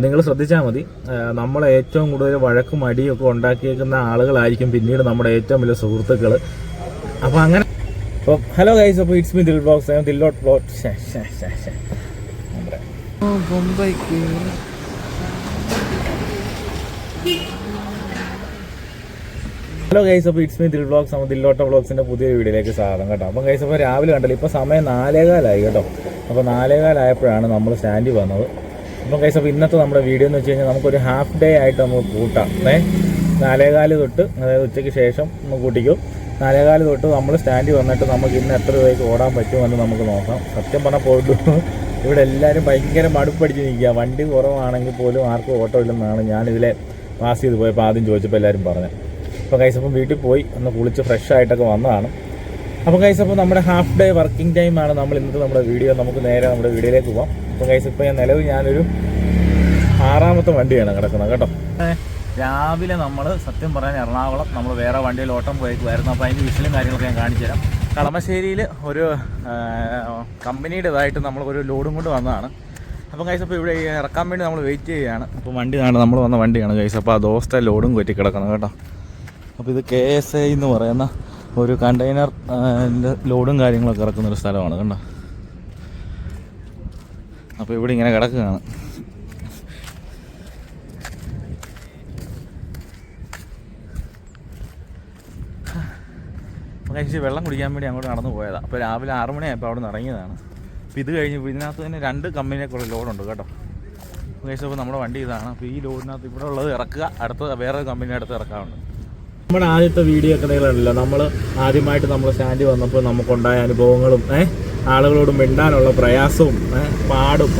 നിങ്ങൾ ശ്രദ്ധിച്ചാൽ മതി, നമ്മളെ ഏറ്റവും കൂടുതൽ വഴക്കും അടിയൊക്കെ ഉണ്ടാക്കിയേക്കുന്ന ആളുകളായിരിക്കും പിന്നീട് നമ്മുടെ ഏറ്റവും വലിയ സുഹൃത്തുക്കൾ. അപ്പോൾ അങ്ങനെ അപ്പോൾ ഹലോ ഗൈസ്, അപ്പോൾ ഇറ്റ്സ് മീ ദിൽ വ്ളോഗ്സ്, ദില്ലോട്ട് വ്ളോഗ്. മുംബൈക്ക് ഹലോ ഗൈസ്, അപ്പോൾ ഇറ്റ്സ് മീ ദിൽ വ്ളോഗ്സ്, നമ്മൾ ദില്ലോട്ട വ്ളോഗ്സിൻ്റെ പുതിയ വീഡിയോയിലേക്ക് സ്വാഗതം കേട്ടോ. അപ്പം ഗൈസ്, അപ്പോൾ രാവിലെ കണ്ടല്ലോ, ഇപ്പോൾ സമയം 4:15 കേട്ടോ. അപ്പോൾ 4:15 നമ്മൾ സ്റ്റാൻഡിൽ വന്നത്. അപ്പം ഗൈസ്, അപ്പോൾ ഇന്നത്തെ നമ്മുടെ വീഡിയോ എന്ന് വെച്ച് കഴിഞ്ഞാൽ നമുക്കൊരു ഹാഫ് ഡേ ആയിട്ട് നമുക്ക് കൂട്ടാം. 4:15 തൊട്ട്, അതായത് ഉച്ചയ്ക്ക് ശേഷം നമുക്ക് കൂട്ടിക്കും. 4:15 തൊട്ട് നമ്മൾ സ്റ്റാൻഡിൽ വന്നിട്ട് നമുക്ക് ഇന്ന് എത്ര രൂപയ്ക്ക് ഓടാൻ പറ്റുമെന്ന് നമുക്ക് നോക്കാം. സത്യം പറഞ്ഞാൽ പോയിട്ട് ഇവിടെ എല്ലാവരും ഭയങ്കര മടുപ്പടിച്ച് നിൽക്കുക. വണ്ടി കുറവാണെങ്കിൽ പോലും ആർക്കും ഓട്ടോ ഇല്ലെന്നാണ് ഞാനിതിലെ പാസ് ചെയ്ത് പോയപ്പോൾ ആദ്യം ചോദിച്ചപ്പോൾ എല്ലാവരും പറഞ്ഞത്. അപ്പോൾ ഗൈസ്, അപ്പം വീട്ടിൽ പോയി ഒന്ന് കുളിച്ച് ഫ്രഷ് ആയിട്ടൊക്കെ വന്നതാണ്. അപ്പോൾ ഗൈസ്, അപ്പോൾ നമ്മുടെ ഹാഫ് ഡേ വർക്കിംഗ് ടൈമാണ് നമ്മൾ ഇന്നത്തെ നമ്മുടെ വീഡിയോ. നമുക്ക് നേരെ നമ്മുടെ വീഡിയോയിലേക്ക് പോകാം. അപ്പോൾ ഗൈസ്, ഇപ്പോൾ ഞാനൊരു 6ാമത്തെ വണ്ടിയാണ് കിടക്കുന്നത് കേട്ടോ. രാവിലെ നമ്മൾ സത്യം പറയാൻ എറണാകുളം നമ്മൾ വേറെ വണ്ടിയിൽ ഓട്ടം പോയേക്കുമായിരുന്നു. അപ്പോൾ അതിൻ്റെ വിഷലും കാര്യങ്ങളൊക്കെ ഞാൻ കാണിച്ചു തരാം. കളമശ്ശേരിയിൽ ഒരു കമ്പനിയുടേതായിട്ട് നമ്മളൊരു ലോഡും കൊണ്ട് വന്നതാണ്. അപ്പോൾ ഗൈസ്, അപ്പോൾ ഇവിടെ ഇറക്കാൻ വേണ്ടി നമ്മൾ വെയിറ്റ് ചെയ്യുകയാണ്. അപ്പോൾ വണ്ടി കാണും, നമ്മൾ വന്ന വണ്ടിയാണ് ഗൈസ്. അപ്പോൾ ആ ദോസ്ത ലോഡും കൊറ്റി കിടക്കുന്നത് കേട്ടോ. അപ്പോൾ ഇത് KSA എന്ന് പറയുന്ന ഒരു കണ്ടെയ്നർ ലോഡും കാര്യങ്ങളൊക്കെ ഇറക്കുന്നൊരു സ്ഥലമാണ് കണ്ടോ. അപ്പോൾ ഇവിടെ ഇങ്ങനെ കിടക്കുകയാണ്. കഴിച്ച് വെള്ളം കുടിക്കാൻ വേണ്ടി അങ്ങോട്ട് നടന്നു പോയതാണ്. അപ്പോൾ രാവിലെ 6 മണിയായപ്പോൾ അവിടെ നിന്ന് ഇറങ്ങിയതാണ്. അപ്പോൾ ഇത് കഴിഞ്ഞ് ഇതിനകത്ത് തന്നെ 2 കമ്പനിയൊക്കെയുള്ള ലോഡുണ്ട് കേട്ടോ. അപ്പോൾ നമ്മുടെ വണ്ടി ഇതാണ്. അപ്പോൾ ഈ ലോഡിനകത്ത് ഇവിടെ ഉള്ളത് ഇറക്കുക, അടുത്ത വേറെ കമ്പനി അടുത്ത് ഇറക്കാറുണ്ട്. നമ്മുടെ ആദ്യത്തെ വീഡിയോ ഒക്കെ നിങ്ങളുണ്ടല്ലോ, നമ്മൾ ആദ്യമായിട്ട് നമ്മൾ സ്റ്റാൻഡിൽ വന്നപ്പോൾ നമുക്കുണ്ടായ അനുഭവങ്ങളും ആളുകളോട് മിണ്ടാനുള്ള പ്രയാസവും പാടും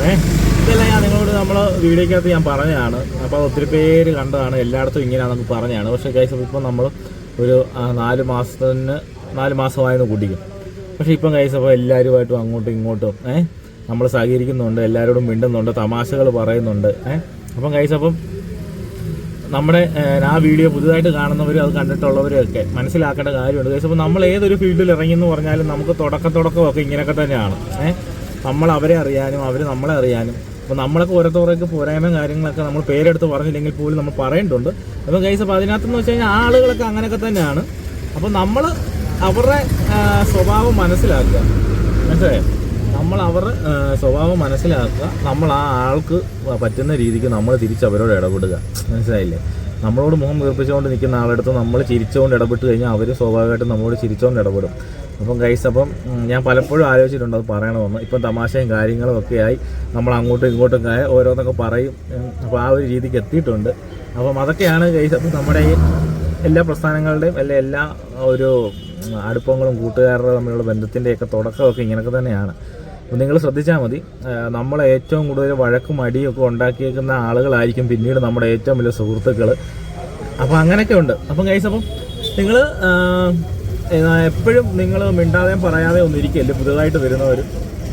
ഇതെല്ലാം ഞാൻ നിങ്ങളോട് നമ്മൾ വീഡിയോക്കകത്ത് ഞാൻ പറഞ്ഞതാണ്. അപ്പോൾ അത് ഒത്തിരി പേര് കണ്ടതാണ്, എല്ലായിടത്തും ഇങ്ങനെയാണെന്ന് പറഞ്ഞതാണ്. പക്ഷേ ഗൈസ്, ഇപ്പോൾ നമ്മൾ ഒരു 4 മാസമായെന്ന് കൂട്ടിക്കും. പക്ഷേ ഇപ്പം ഗൈസ്, അപ്പോൾ എല്ലാവരുമായിട്ടും അങ്ങോട്ടും ഇങ്ങോട്ടും നമ്മൾ സഹകരിക്കുന്നുണ്ട്, എല്ലാവരോടും മിണ്ടുന്നുണ്ട്, തമാശകൾ പറയുന്നുണ്ട്. അപ്പം ഗൈസ്, അപ്പം നമ്മുടെ ആ വീഡിയോ പുതുതായിട്ട് കാണുന്നവരും അത് കണ്ടിട്ടുള്ളവരും ഒക്കെ മനസ്സിലാക്കേണ്ട കാര്യമുണ്ട് ഗൈസ്. അപ്പോൾ നമ്മൾ ഏതൊരു ഫീൽഡിൽ ഇറങ്ങിയെന്ന് പറഞ്ഞാലും നമുക്ക് തുടക്കമൊക്കെ ഇങ്ങനെയൊക്കെ തന്നെയാണ്. നമ്മൾ അവരെ അറിയാനും അവർ നമ്മളെ അറിയാനും. അപ്പോൾ നമ്മളൊക്കെ ഓരോരുത്തർക്ക് പോരായ്മയും കാര്യങ്ങളൊക്കെ നമ്മൾ പേരെടുത്ത് പറഞ്ഞില്ലെങ്കിൽ പോലും നമ്മൾ പറയേണ്ടതുണ്ട്. അപ്പോൾ ഗൈസ്, അപ്പോൾ അതിനകത്തെന്ന് വെച്ച് കഴിഞ്ഞാൽ ആളുകളൊക്കെ അങ്ങനെയൊക്കെ തന്നെയാണ്. അപ്പോൾ നമ്മൾ അവരുടെ സ്വഭാവം മനസ്സിലാക്കുക, മനസ്സിലായോ? നമ്മൾ അവരുടെ സ്വഭാവം മനസ്സിലാക്കുക, നമ്മൾ ആ ആൾക്ക് പറ്റുന്ന രീതിക്ക് നമ്മൾ തിരിച്ച് അവരോട് ഇടപെടുക, മനസ്സിലായില്ലേ? നമ്മളോട് മുഖം വീർപ്പിച്ചുകൊണ്ട് നിൽക്കുന്ന ആളെടുത്ത് നമ്മൾ ചിരിച്ചുകൊണ്ട് ഇടപെട്ട് കഴിഞ്ഞാൽ അവർ സ്വാഭാവികമായിട്ടും നമ്മളോട് ചിരിച്ചുകൊണ്ട് ഇടപെടും. അപ്പം ഗൈസ്, അപ്പം ഞാൻ പലപ്പോഴും ആലോചിച്ചിട്ടുണ്ട് അത് പറയണമെന്ന്. ഇപ്പം തമാശയും കാര്യങ്ങളും ഒക്കെ ആയി നമ്മൾ അങ്ങോട്ടും ഇങ്ങോട്ടും ഓരോന്നൊക്കെ പറയും. അപ്പോൾ ആ ഒരു രീതിക്ക് എത്തിയിട്ടുണ്ട്. അപ്പം അതൊക്കെയാണ് ഗൈസ്. അപ്പം നമ്മുടെ ഈ എല്ലാ പ്രസ്ഥാനങ്ങളുടെയും എല്ലാ ഒരു അടുപ്പങ്ങളും കൂട്ടുകാരുടെ തമ്മിലുള്ള ബന്ധത്തിൻ്റെയൊക്കെ തുടക്കമൊക്കെ ഇങ്ങനെയൊക്കെ തന്നെയാണ്. അപ്പോൾ നിങ്ങൾ ശ്രദ്ധിച്ചാൽ മതി, നമ്മളെ ഏറ്റവും കൂടുതൽ വഴക്കും അടിയൊക്കെ ഉണ്ടാക്കിയേക്കുന്ന ആളുകളായിരിക്കും പിന്നീട് നമ്മുടെ ഏറ്റവും വലിയ സുഹൃത്തുക്കൾ. അപ്പോൾ അങ്ങനെയൊക്കെ ഉണ്ട്. അപ്പം ഗൈസ്, അപ്പം നിങ്ങൾ എപ്പോഴും നിങ്ങൾ മിണ്ടാതെയും പറയാതെ ഒന്നും ഇരിക്കല്ലേ. പുതുതായിട്ട് വരുന്നവർ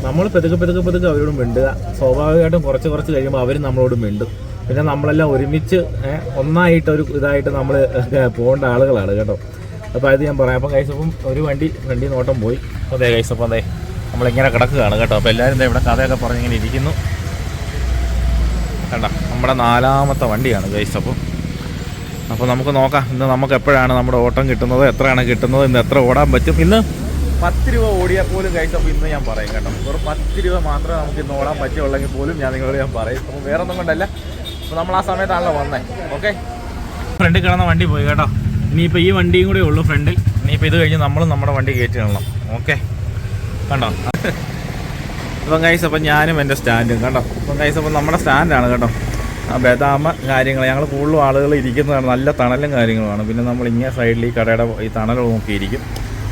നമ്മൾ പെതുക്കെ അവരോട് മിണ്ടുക. സ്വാഭാവികമായിട്ടും കുറച്ച് കഴിയുമ്പോൾ അവർ നമ്മളോട് മിണ്ടും. പിന്നെ നമ്മളെല്ലാം ഒരുമിച്ച് ഒന്നായിട്ടൊരു ഇതായിട്ട് നമ്മൾ പോകേണ്ട ആളുകളാണ് കേട്ടോ. അപ്പോൾ അത് ഞാൻ പറയാം. അപ്പം ഗൈസ്, അപ്പം ഒരു വണ്ടി നോട്ടം പോയി. അതെ ഗൈസ്, അപ്പം അതെ നമ്മളിങ്ങനെ കിടക്കുകയാണ് കേട്ടോ. അപ്പോൾ എല്ലാവരും ഇവിടെ കഥയൊക്കെ പറഞ്ഞിങ്ങനെ ഇരിക്കുന്നു കണ്ടോ. നമ്മുടെ 4ാമത്തെ വണ്ടിയാണ് ഗൈസ്. അപ്പോൾ നമുക്ക് നോക്കാം ഇന്ന് നമുക്ക് എപ്പോഴാണ് നമ്മുടെ ഓട്ടം കിട്ടുന്നത്, എത്രയാണ് കിട്ടുന്നത്, ഇന്ന് എത്ര ഓടാൻ പറ്റും. ഇന്ന് 10 രൂപ ഓടിയാൽ പോലും ഗൈസ്, അപ്പോൾ ഇന്ന് ഞാൻ പറയും കേട്ടോ. വെറും 10 രൂപ മാത്രമേ നമുക്ക് ഇന്ന് ഓടാൻ പറ്റുള്ളെങ്കിൽ പോലും ഞാൻ നിങ്ങളോട് ഞാൻ പറയും. അപ്പോൾ വേറെ ഒന്നും കൊണ്ടല്ല, അപ്പോൾ നമ്മൾ ആ സമയത്താണല്ലോ വന്നത്. ഓക്കെ, ഫ്രണ്ടിൽ കിടന്ന വണ്ടി പോയി കേട്ടോ. ഇനിയിപ്പോൾ ഈ വണ്ടിയും കൂടെ ഉള്ളൂ ഫ്രണ്ടിൽ. ഇനിയിപ്പോൾ ഇത് കഴിഞ്ഞ് നമ്മളും നമ്മുടെ വണ്ടി കയറ്റി കാണണം. ഓക്കെ കണ്ടോ. അപ്പം ഗൈസ്, അപ്പം ഞാനും എൻ്റെ സ്റ്റാൻഡും കണ്ടോ. അപ്പം ഗൈസ്, അപ്പം നമ്മുടെ സ്റ്റാൻഡാണ് കേട്ടോ. ആ ബദാമ കാര്യങ്ങൾ ഞങ്ങൾ കൂടുതലും ആളുകൾ ഇരിക്കുന്നതാണ്. നല്ല തണലും കാര്യങ്ങളുമാണ്. പിന്നെ നമ്മൾ ഇങ്ങനെ സൈഡിൽ ഈ കടയുടെ ഈ തണൽ നോക്കിയിരിക്കും.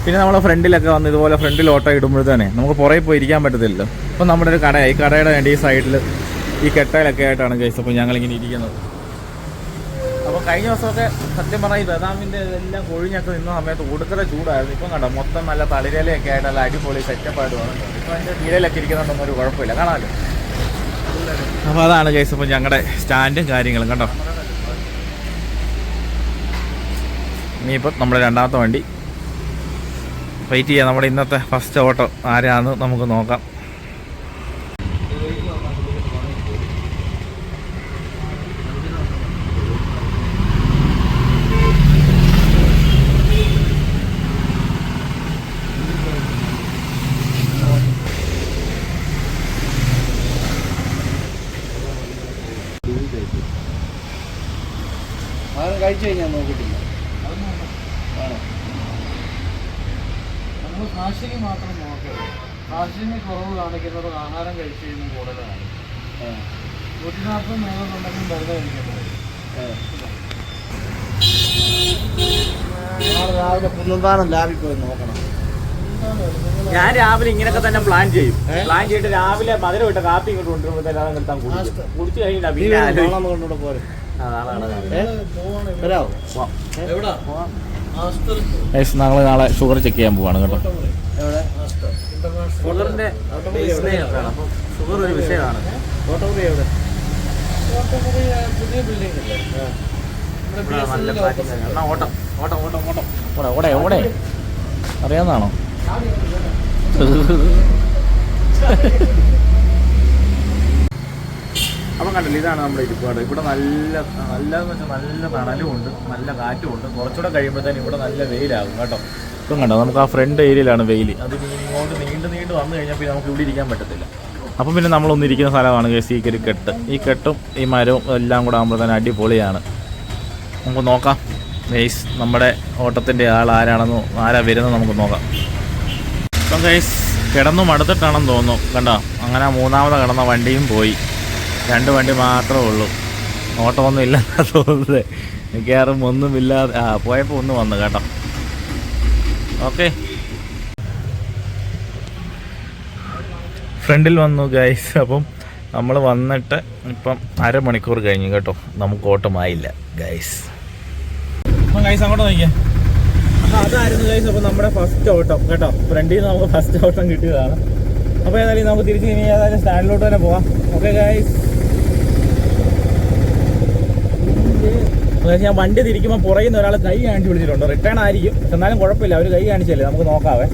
പിന്നെ നമ്മൾ ഫ്രണ്ടിലൊക്കെ വന്ന് ഇതുപോലെ ഫ്രണ്ടിൽ ഓട്ടോ ഇടുമ്പോഴത്തേനെ നമുക്ക് പുറകെ പോയി ഇരിക്കാൻ പറ്റത്തില്ലല്ലോ. അപ്പം നമ്മുടെ ഒരു കടയാണ്. ഈ കടയുടെ വേണ്ടി ഈ സൈഡിൽ ഈ കെട്ടയിലൊക്കെ ആയിട്ടാണ് ഗൈസ് അപ്പോൾ ഞങ്ങളിങ്ങനെ ഇരിക്കുന്നത്. അപ്പോൾ കഴിഞ്ഞ ദിവസമൊക്കെ സത്യം പറഞ്ഞാൽ ഈ ബദാമിൻ്റെ ഇതെല്ലാം കൊഴിഞ്ഞൊക്കെ നിന്ന സമയത്ത് ഒടുക്കര ചൂടായിരുന്നു. ഇപ്പം കണ്ടോ മൊത്തം നല്ല തളിരയിലൊക്കെ ആയിട്ട് നല്ല അടിപൊളി സെറ്റപ്പായിട്ട് വന്നിട്ടുണ്ട്. ഇപ്പം അതിൻ്റെ കീഴിലൊക്കെ ഇരിക്കുന്നുണ്ടൊന്നും ഒരു കുഴപ്പമില്ല, കാണാമല്ലോ. അപ്പോൾ അതാണ് ഗൈസ് അപ്പോൾ ഞങ്ങളുടെ സ്റ്റാൻഡും കാര്യങ്ങളും കണ്ടോ. ഇനിയിപ്പം നമ്മുടെ 2ാമത്തെ വണ്ടി വെയിറ്റ് ചെയ്യാം. നമ്മുടെ ഇന്നത്തെ ഫസ്റ്റ് ഓട്ടോ ആരാന്ന് നമുക്ക് നോക്കാം. കഴിച്ചു കഴിഞ്ഞാൽ നോക്കിയിട്ടില്ല. നമ്മൾ കാശിനി മാത്രം നോക്കരുത്. കാശിനി കുറവ് കാണിക്കുന്നത് ആഹാരം കഴിച്ചു കഴിയുമ്പോൾ കൂടുതലാണ്. 140 മേലുണ്ടെങ്കിൽ വെറുതെ കഴിക്കുന്നത്. രാവിലെ കുന്നന്താനം ലാബിൽ പോയി നോക്കണം. ഞാൻ രാവിലെ ഇങ്ങനെയൊക്കെ തന്നെ പ്ലാൻ ചെയ്യും. പ്ലാൻ ചെയ്തിട്ട് രാവിലെ മധുരം ഇട്ട കാപ്പി ഇങ്ങോട്ട് കൊണ്ടുവരുമ്പോൾ കുടിച്ചു കഴിഞ്ഞാൽ കൊണ്ടുകൂടെ പോരെ. ഞങ്ങൾ നാളെ ഷുഗർ ചെക്ക് ചെയ്യാൻ പോവാണ് കേട്ടോ. ഷുഗറിന്റെ ഷുഗർ ഒരു വിഷയമാണ്. പുതിയ ബിൽഡിംഗ് ഓട്ടം ഓട്ടം ഓട്ടം ഓട്ടം ഓടെ ഓടെ ഓടെ അറിയാവുന്നതാണോ? അപ്പം കണ്ടില്ല, ഇതാണ് നമ്മുടെ ഇരിപ്പാട്. ഇവിടെ നല്ലതെന്ന് വെച്ചാൽ നല്ല തണലും ഉണ്ട്, നല്ല കാറ്റും ഉണ്ട്. കുറച്ചുകൂടെ കഴിയുമ്പോഴത്തേനും ഇവിടെ നല്ല വെയിലാകും കേട്ടോ. ഇപ്പം കണ്ടോ, നമുക്ക് ആ ഫ്രണ്ട് ഏരിയയിലാണ് വെയിൽ. അത് ഇങ്ങോട്ട് നീണ്ട് വന്നു കഴിഞ്ഞാൽ പിന്നെ നമുക്ക് ഇവിടെ ഇരിക്കാൻ പറ്റത്തില്ല. അപ്പം പിന്നെ നമ്മളൊന്നിരിക്കുന്ന സ്ഥലമാണ് ഈ ഒരു കെട്ട്. ഈ കെട്ടും ഈ മരവും എല്ലാം കൂടെ ആകുമ്പോൾ തന്നെ അടിപൊളിയാണ്. നമുക്ക് നോക്കാം ഗൈസ്, നമ്മുടെ ഓട്ടത്തിൻ്റെ ആൾ ആരാണെന്നോ ആരാ വരുന്നത് നമുക്ക് നോക്കാം. ഇപ്പം ഗൈസ് കിടന്നു മടുത്തിട്ടാണെന്ന് തോന്നുന്നു. കണ്ടോ, അങ്ങനെ മൂന്നാമത് കിടന്ന വണ്ടിയും പോയി. 2 വണ്ടി മാത്രമേ ഉള്ളൂ. ഓട്ടമൊന്നും ഇല്ലെന്നാ തോന്നുന്നത്. മിക്കവാറും ഒന്നുമില്ലാതെ പോയപ്പോൾ ഒന്ന് വന്നു കേട്ടോ. ഓക്കെ, ഫ്രണ്ടിൽ വന്നു ഗൈസ്. അപ്പം നമ്മൾ വന്നിട്ട് ഇപ്പം അരമണിക്കൂർ കഴിഞ്ഞു കേട്ടോ. നമുക്ക് ഓട്ടമായില്ല ഗൈസ്. അപ്പം ഗൈസ് അങ്ങോട്ട് നോക്കിയാൽ അതായിരുന്നു ഗൈസ്. അപ്പോൾ നമ്മുടെ ഫസ്റ്റ് ഓട്ടം കേട്ടോ. ഫ്രണ്ടിൽ നിന്ന് നമുക്ക് ഫസ്റ്റ് ഓട്ടം കിട്ടിയതാണ്. അപ്പോൾ ഏതായാലും നമുക്ക് തിരിച്ച് ഇനി ഏതായാലും സ്റ്റാൻഡിലോട്ട് തന്നെ പോവാം. Okay guys. ഞാൻ വണ്ടി തിരിക്കുമ്പോൾ പുറകിൽ നിന്ന് ഒരാൾ കൈ കാണിച്ച് വിളിച്ചിട്ടുണ്ട്. റിട്ടേൺ ആയിരിക്കും, എന്നാലും കുഴപ്പമില്ല. അവർ കൈ കാണിച്ചല്ലേ, നമുക്ക് നോക്കാവേ.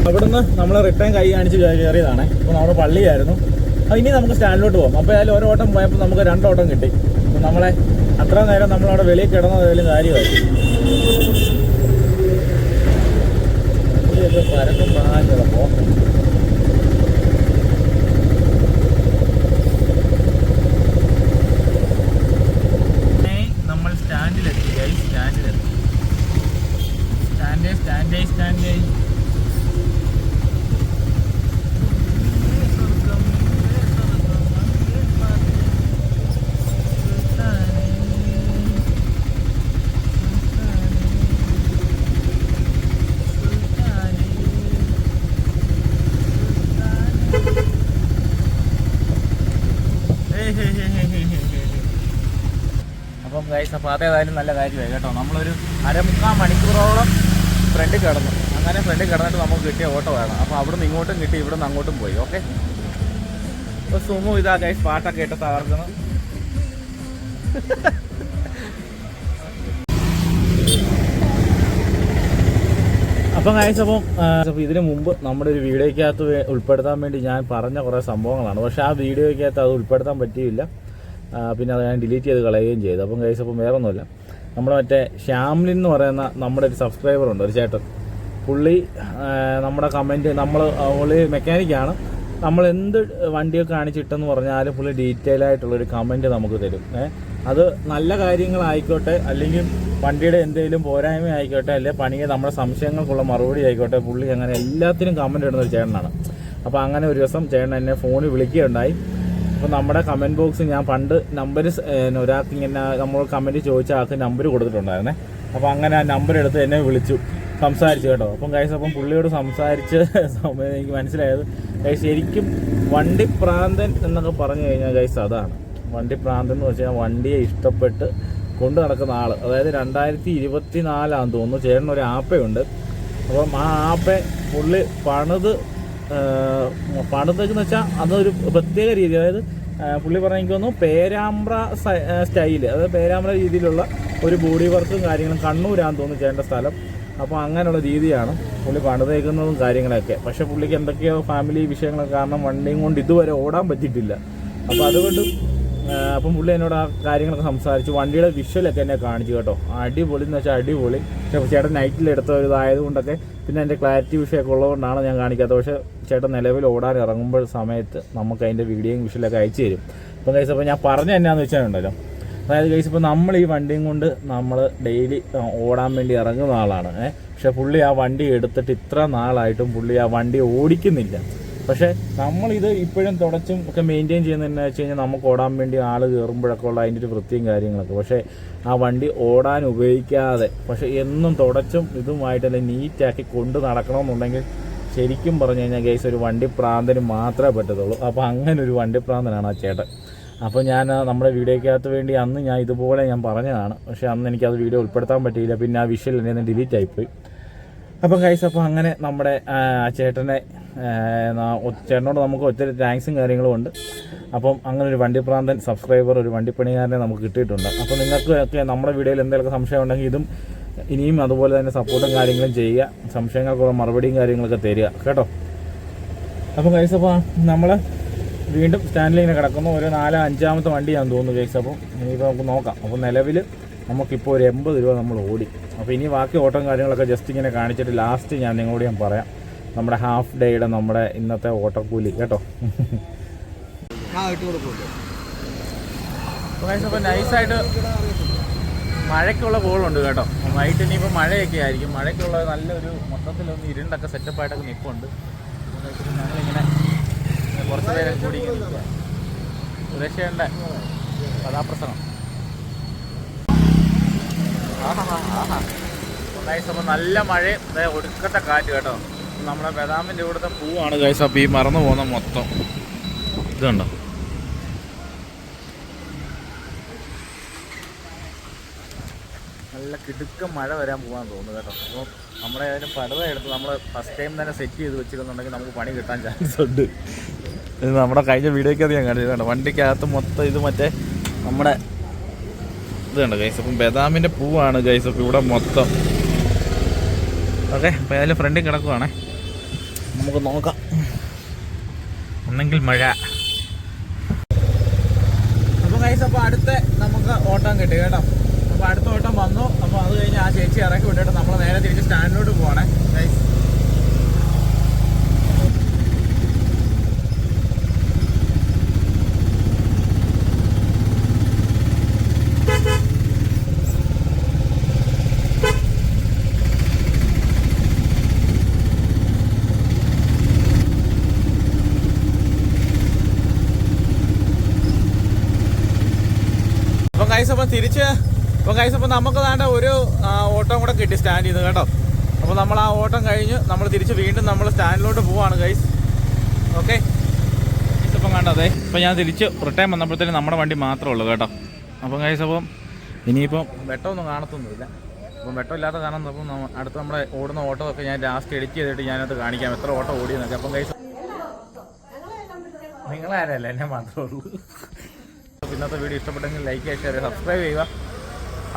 അവിടുന്ന് നമ്മൾ റിട്ടേൺ കൈ കാണിച്ച് കയറിയതാണ്. അപ്പോൾ നമ്മുടെ പള്ളിയായിരുന്നു. ഇനി നമുക്ക് സ്റ്റാൻഡിലോട്ട് പോകാം. അപ്പോൾ ഏതായാലും ഒരു ഓട്ടം പോയപ്പോൾ നമുക്ക് 2 ഓട്ടം കിട്ടി. അപ്പോൾ നമ്മളെ അത്ര നേരം നമ്മളവിടെ വെളിയിൽ കിടന്നതായാലും കാര്യമായി. പരക്കും പാചകപ്പോ നമ്മൾ സ്റ്റാൻഡിലെത്തി. സ്റ്റാൻഡേ അപ്പം ഗൈസ്, അപ്പോൾ അതേതായാലും നല്ല കാര്യമായി കേട്ടോ. നമ്മളൊരു 1/4 മണിക്കൂറോളം ഫ്രണ്ടിൽ കിടന്നു. അങ്ങനെ ഫ്രണ്ടിൽ കിടന്നിട്ട് നമുക്ക് കിട്ടിയ ഓട്ടോ വേണം. അപ്പോൾ അവിടുന്ന് ഇങ്ങോട്ടും കിട്ടി, ഇവിടുന്ന് അങ്ങോട്ടും പോയി. ഓക്കെ, അപ്പോൾ സുമു ഇതാ ഗൈസ് പാട്ടൊക്കെ ഇട്ട് തകർക്കുന്നു. അപ്പം ഗൈസ്, അപ്പോൾ ഇതിന് മുമ്പ് നമ്മുടെ ഒരു വീഡിയോയ്ക്കകത്ത് ഉൾപ്പെടുത്താൻ വേണ്ടി ഞാൻ പറഞ്ഞ കുറേ സംഭവങ്ങളാണ്. പക്ഷേ ആ വീഡിയോയ്ക്കകത്ത് അത് ഉൾപ്പെടുത്താൻ പറ്റിയില്ല. പിന്നെ അത് ഞാൻ ഡിലീറ്റ് ചെയ്ത് കളയുകയും ചെയ്തു. അപ്പം ഗൈസ്, അപ്പം വേറെ ഒന്നുമില്ല, നമ്മുടെ മറ്റേ ശ്യാംലിൻ എന്ന് പറയുന്ന നമ്മുടെ ഒരു സബ്സ്ക്രൈബറുണ്ട്, ഒരു ചേട്ടൻ. പുള്ളി നമ്മുടെ കമൻറ്റ്, പുള്ളി മെക്കാനിക്കാണ്. നമ്മൾ എന്ത് വണ്ടിയൊക്കെ കാണിച്ചിട്ടെന്ന് പറഞ്ഞാലും പുള്ളി ഡീറ്റെയിൽ ആയിട്ടുള്ളൊരു കമൻറ്റ് നമുക്ക് തരും. അത് നല്ല കാര്യങ്ങളായിക്കോട്ടെ, അല്ലെങ്കിൽ വണ്ടിയുടെ എന്തെങ്കിലും പോരായ്മ ആയിക്കോട്ടെ, അല്ലെങ്കിൽ പണിയെ നമ്മുടെ സംശയങ്ങൾക്കുള്ള മറുപടി ആയിക്കോട്ടെ, പുള്ളി അങ്ങനെ എല്ലാത്തിനും കമൻറ്റ് ഇടുന്നൊരു ചേട്ടനാണ്. അപ്പോൾ അങ്ങനെ ഒരു ദിവസം ചേട്ടൻ എന്നെ ഫോണിൽ വിളിക്കുകയുണ്ടായി. അപ്പോൾ നമ്മുടെ കമൻറ്റ് ബോക്സ് ഞാൻ പണ്ട് നമ്പർ ഒരാൾക്ക് ഇങ്ങനെ നമ്മൾ കമൻറ്റ് ചോദിച്ച ആൾക്ക് നമ്പർ കൊടുത്തിട്ടുണ്ടായിരുന്നേ. അപ്പോൾ അങ്ങനെ ആ നമ്പർ എടുത്ത് എന്നെ വിളിച്ചു, സംസാരിച്ചു കേട്ടോ. അപ്പം ഗൈസ്, അപ്പം പുള്ളിയോട് സംസാരിച്ച് എനിക്ക് മനസ്സിലായത് ഗൈസ്, ശരിക്കും വണ്ടി പ്രാന്തൻ എന്നൊക്കെ പറഞ്ഞു കഴിഞ്ഞാൽ ഗൈസ് അതാണ്. വണ്ടി പ്രാന്തൻ എന്ന് വെച്ചാൽ വണ്ടിയെ ഇഷ്ടപ്പെട്ട് കൊണ്ട് നടക്കുന്ന ആൾ. അതായത് 2024 തോന്നുന്നു ചേട്ടനൊരു ആപ്പയുണ്ട്. അപ്പം ആ ആപ്പെ പുള്ളി പണിതെന്ന് വെച്ചാൽ അതൊരു പ്രത്യേക രീതി. അതായത് പുള്ളി പറഞ്ഞ എനിക്ക് തോന്നുന്നു പേരാമ്പ്ര സ്റ്റൈല്, അതായത് പേരാമ്പ്ര രീതിയിലുള്ള ഒരു ബോഡി വർക്കും കാര്യങ്ങളും. കണ്ണൂരാന്ന് തോന്നുന്നു ചേട്ടൻ്റെ സ്ഥലം. അപ്പോൾ അങ്ങനെയുള്ള രീതിയാണ് പുള്ളി പണിതേക്കുന്നതും കാര്യങ്ങളൊക്കെ. പക്ഷേ പുള്ളിക്ക് എന്തൊക്കെയോ ഫാമിലി വിഷയങ്ങളൊക്കെ കാരണം വണ്ടിയും കൊണ്ട് ഇതുവരെ ഓടാൻ പറ്റിയിട്ടില്ല. അപ്പോൾ അതുകൊണ്ട് അപ്പം പുള്ളി എന്നോട് ആ കാര്യങ്ങളൊക്കെ സംസാരിച്ചു. വണ്ടിയുടെ വിഷ്വലൊക്കെ എന്നെ കാണിച്ചു കേട്ടോ. അടിപൊളി എന്ന് വെച്ചാൽ അടിപൊളി. പക്ഷേ ചേട്ടൻ നൈറ്റിലെടുത്ത ഒരു ഇതായതുകൊണ്ടൊക്കെ പിന്നെ എൻ്റെ ക്ലാരിറ്റി വിഷയമൊക്കെ ഉള്ളതുകൊണ്ടാണ് ഞാൻ കാണിക്കാത്തത്. പക്ഷേ ചേട്ടൻ നിലവിൽ ഓടാൻ ഇറങ്ങുമ്പോൾ സമയത്ത് നമുക്ക് അതിൻ്റെ വീഡിയോയും വിഷ്വലൊക്കെ അയച്ചു തരും. അപ്പം ഗൈസ് അപ്പോൾ ഞാൻ പറഞ്ഞ എന്നാന്ന് വെച്ചാലുണ്ടല്ലോ, അതായത് ഗൈസ് ഇപ്പോൾ നമ്മൾ ഈ വണ്ടിയും കൊണ്ട് നമ്മൾ ഡെയിലി ഓടാൻ വേണ്ടി ഇറങ്ങുന്ന ആളാണ്. പക്ഷേ പുള്ളി ആ വണ്ടി എടുത്തിട്ട് ഇത്ര നാളായിട്ടും പുള്ളി ആ വണ്ടി ഓടിക്കുന്നില്ല. പക്ഷേ നമ്മളിത് ഇപ്പോഴും തുടച്ചും ഒക്കെ മെയിൻറ്റെയിൻ ചെയ്യുന്നതെന്ന് വെച്ച് കഴിഞ്ഞാൽ നമുക്ക് ഓടാൻ വേണ്ടി ആൾ കയറുമ്പോഴൊക്കെ ഉള്ള അതിൻ്റെ ഒരു വൃത്തിയും കാര്യങ്ങളൊക്കെ. പക്ഷേ ആ വണ്ടി ഓടാൻ ഉപയോഗിക്കാതെ പക്ഷേ എന്നും തുടച്ചും ഇതുമായിട്ടല്ലേ നീറ്റാക്കി കൊണ്ട് നടക്കണമെന്നുണ്ടെങ്കിൽ ശരിക്കും പറഞ്ഞു കഴിഞ്ഞാൽ ഗൈസ് ഒരു വണ്ടി പ്രാന്തന് മാത്രമേ പറ്റത്തുള്ളൂ. അപ്പോൾ അങ്ങനെ ഒരു വണ്ടി പ്രാന്തനാണ് ആ ചേട്ടൻ. അപ്പോൾ ഞാൻ നമ്മുടെ വീഡിയോയ്ക്കകത്ത് വേണ്ടി അന്ന് ഞാൻ ഇതുപോലെ ഞാൻ പറഞ്ഞതാണ്. പക്ഷേ അന്ന് എനിക്കത് വീഡിയോ ഉൾപ്പെടുത്താൻ പറ്റിയില്ല. പിന്നെ ആ വിഷ്വൽ എന്നെ നിന്ന് ഡിലീറ്റ് ആയിപ്പോയി. അപ്പം ഗൈസ് അപ്പോൾ അങ്ങനെ നമ്മുടെ ചേട്ടനോട് നമുക്ക് ഒത്തിരി താങ്ക്സും കാര്യങ്ങളും ഉണ്ട്. അപ്പം അങ്ങനെ ഒരു വണ്ടിപ്രാന്തൻ സബ്സ്ക്രൈബർ, ഒരു വണ്ടിപ്പണിക്കാരനെ നമുക്ക് കിട്ടിയിട്ടുണ്ട്. അപ്പോൾ നിങ്ങൾക്കൊക്കെ നമ്മുടെ വീഡിയോയിൽ എന്തെങ്കിലുമൊക്കെ സംശയം ഉണ്ടെങ്കിൽ ഇതും ഇനിയും അതുപോലെ തന്നെ സപ്പോർട്ടും കാര്യങ്ങളും ചെയ്യുക. സംശയങ്ങൾക്കുള്ള മറുപടിയും കാര്യങ്ങളൊക്കെ തരിക കേട്ടോ. അപ്പോൾ ഗൈസ് അപ്പോൾ നമ്മൾ വീണ്ടും സ്റ്റാൻഡിലിങ്ങനെ കിടക്കുന്നു. ഒരു 4-5 വണ്ടിയാണെന്ന് തോന്നുന്നു ഗൈസ്. അപ്പം ഇനിയിപ്പോൾ നമുക്ക് നോക്കാം. അപ്പോൾ നിലവിൽ നമുക്കിപ്പോൾ ഒരു 80 രൂപ നമ്മൾ ഓടി. അപ്പോൾ ഇനി ബാക്കി ഓട്ടം കാര്യങ്ങളൊക്കെ ജസ്റ്റ് ഇങ്ങനെ കാണിച്ചിട്ട് ലാസ്റ്റ് ഞാൻ നിങ്ങളോട് ഞാൻ പറയാം നമ്മുടെ ഹാഫ് ഡേയുടെ നമ്മുടെ ഇന്നത്തെ ഓട്ടക്കൂലി കേട്ടോ. അപ്പോൾ നൈസായിട്ട് മഴയ്ക്കുള്ള കോളുണ്ട് കേട്ടോ. വൈകിട്ട് ഇനിയിപ്പോൾ മഴയൊക്കെ ആയിരിക്കും. മഴയ്ക്കുള്ള നല്ലൊരു മൊത്തത്തിലൊന്ന് ഇരുണ്ടൊക്കെ സെറ്റപ്പായിട്ടൊക്കെ നിൽപ്പുണ്ട്. ഞങ്ങളിങ്ങനെ കുറച്ച് പേരെ കൂടി സുരക്ഷയുടെ കഥാപ്രസംഗം. അപ്പോൾ നല്ല മഴയും ഒടുക്കത്തെ കാറ്റ് കേട്ടോ. നമ്മുടെ ബദാമിൻ്റെ ഇവിടുത്തെ പൂവാണ് ഗൈസ്. അപ്പോൾ ഈ മറന്നു പോകുന്ന മൊത്തം ഇതുണ്ടോ. നല്ല കിടുക്കം മഴ വരാൻ പോകാൻ തോന്നുന്നു കേട്ടോ. അപ്പോൾ നമ്മുടെ ഏതായാലും പടുത എടുത്ത് നമ്മൾ ഫസ്റ്റ് ടൈം തന്നെ സെറ്റ് ചെയ്ത് വെച്ചിരുന്നുണ്ടെങ്കിൽ നമുക്ക് പണി കിട്ടാൻ ചാൻസ് ഉണ്ട്. ഇത് നമ്മുടെ കഴിഞ്ഞ വീഡിയോയ്ക്കകത്ത് ഞാൻ കാണിച്ചതാണ്. വണ്ടിക്കകത്ത് മൊത്തം ഇത് മറ്റേ നമ്മുടെ ഇത് കണ്ടോ ഗൈസ്. അപ്പം ബദാമിൻ്റെ പൂവാണ് ഗൈസ്. അപ്പോൾ ഇവിടെ മൊത്തം ഓക്കെ. അപ്പോൾ ഏതായാലും ഫ്രണ്ടിൽ കിടക്കുവാണേ, നമുക്ക് നോക്കാം. ഒന്നെങ്കിൽ മഴ. അപ്പോൾ ഗൈസ് അപ്പോൾ അടുത്ത നമുക്ക് ഓട്ടം കിട്ടി കേട്ടോ. അപ്പോൾ അടുത്ത ഓട്ടം വന്നു. അപ്പോൾ അത് കഴിഞ്ഞ് ആ ചേച്ചി ഇറക്കി വിട്ടിട്ട് നമ്മൾ നേരെ തിരിച്ച് സ്റ്റാൻഡിലോട്ട് പോവാണേ ഗൈസ്. അപ്പോൾ ഗൈസ് അപ്പോൾ നമുക്ക് വേണ്ട ഒരു ഓട്ടം കൂടെ കിട്ടി സ്റ്റാൻഡ് ചെയ്ത് കേട്ടോ. അപ്പോൾ നമ്മൾ ആ ഓട്ടം കഴിഞ്ഞ് നമ്മൾ തിരിച്ച് വീണ്ടും നമ്മൾ സ്റ്റാൻഡിലോട്ട് പോവാണ് ഗൈസ്. ഓക്കെ ഇപ്പം കണ്ടതേ. ഇപ്പോൾ ഞാൻ തിരിച്ച് റിട്ടേൺ വന്നപ്പോഴത്തേനും നമ്മുടെ വണ്ടി മാത്രമേ ഉള്ളൂ കേട്ടോ. അപ്പം ഗൈസ് അപ്പം ഇനിയിപ്പം വെട്ടമൊന്നും കാണത്തൊന്നുമില്ല. അപ്പം വെട്ടമില്ലാത്ത കാരണം അപ്പം അടുത്ത് നമ്മുടെ ഓടുന്ന ഓട്ടമൊക്കെ ഞാൻ ലാസ്റ്റ് എഡിറ്റ് ചെയ്തിട്ട് ഞാനത് കാണിക്കാം എത്ര ഓട്ടം ഓടിയെന്നൊക്കെ. അപ്പം ഗൈസ് നിങ്ങളാരല്ല എന്നെ മാത്രമേ ഉള്ളൂ. ഇന്നത്തെ വീഡിയോ ഇഷ്ടപ്പെട്ടെങ്കിൽ ലൈക്ക് ചെയ്യുക, ഷെയർ ചെയ്യുക, സബ്സ്ക്രൈബ് ചെയ്യുക.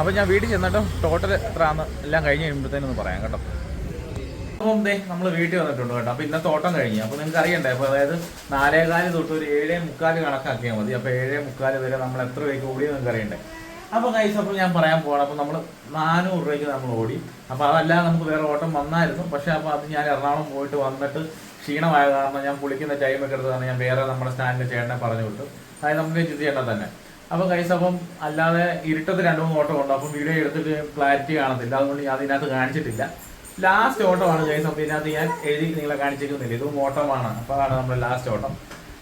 അപ്പോൾ ഞാൻ വീട്ടിൽ ചെന്നിട്ടും ടോട്ടൽ എത്രയാണെന്ന് എല്ലാം കഴിഞ്ഞ് കഴിയുമ്പോഴത്തേനൊന്ന് പറയാം കേട്ടോ. അപ്പം നമ്മൾ വീട്ടിൽ വന്നിട്ടുണ്ട് കേട്ടോ. അപ്പോൾ ഇന്നത്തെ ഓട്ടം കഴിഞ്ഞു. അപ്പോൾ നിങ്ങൾക്ക് അറിയണ്ടേ, അപ്പോൾ അതായത് 4:15 തൊട്ട് ഒരു 7:45 കണക്കാക്കിയാൽ മതി. അപ്പോൾ 7:45 വരെ നമ്മൾ എത്ര രൂപയ്ക്ക് ഓടിയെന്ന് നിങ്ങൾക്ക് അറിയണ്ടേ. അപ്പോൾ ഗൈസ് അപ്പോൾ ഞാൻ പറയാൻ പോകണം. അപ്പോൾ നമ്മൾ 400 രൂപയ്ക്ക് നമ്മൾ ഓടി. അപ്പോൾ അതല്ലാതെ നമുക്ക് വേറെ ഓട്ടം വന്നായിരുന്നു. പക്ഷേ അപ്പോൾ അത് ഞാൻ എറണാകുളം പോയിട്ട് വന്നിട്ട് ക്ഷീണമായ കാരണം ഞാൻ കുളിക്കുന്ന ടൈമൊക്കെ എടുത്ത് തന്നെ ഞാൻ വേറെ നമ്മുടെ സ്റ്റാൻഡിൻ്റെ ചേട്ടനെ പറഞ്ഞു വിട്ടു. അതായത് നമുക്ക് ചിന്ത ചെയ്യേണ്ടത് തന്നെ. അപ്പോൾ ഗൈസ് അപ്പം അല്ലാതെ ഇരുട്ടത്ത് 2-3 ഓട്ടം ഉണ്ട്. അപ്പം വീഡിയോ എടുത്തിട്ട് ക്ലാരിറ്റി കാണത്തില്ല. അതുകൊണ്ട് ഞാൻ അതിനകത്ത് കാണിച്ചിട്ടില്ല. ലാസ്റ്റ് ഓട്ടമാണ് ഗൈസ്. അപ്പോൾ ഇതിനകത്ത് ഞാൻ എഴുതി നിങ്ങളെ കാണിച്ചിരിക്കുന്നില്ല. ഇതും ഓട്ടമാണ്. അപ്പോൾ അതാണ് നമ്മുടെ ലാസ്റ്റ് ഓട്ടം.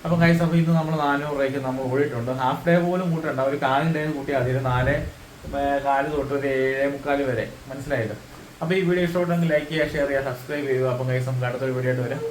അപ്പോൾ ഗൈസ് അപ്പോൾ ഇന്ന് നമ്മൾ 400 രൂപയ്ക്ക് നമ്മൾ ഓടിയിട്ടുണ്ട്. ഹാഫ് ഡേ പോലും കൂട്ടണ്ട, ഒരു 4 ഡേ കൂട്ടിയാൽ മതി. 4:15 തൊട്ട് ഒരു 7:45 വരെ. മനസ്സിലായില്ലോ. അപ്പോൾ ഈ വീഡിയോ ഇഷ്ടപ്പെട്ടെങ്കിൽ ലൈക്ക് ചെയ്യുക, ഷെയർ ചെയ്യുക, സബ്സ്ക്രൈബ് ചെയ്യുക. അപ്പം ഗൈസ് നമുക്ക് അടുത്തൊരു വീഡിയോ ആയിട്ട് വരാം.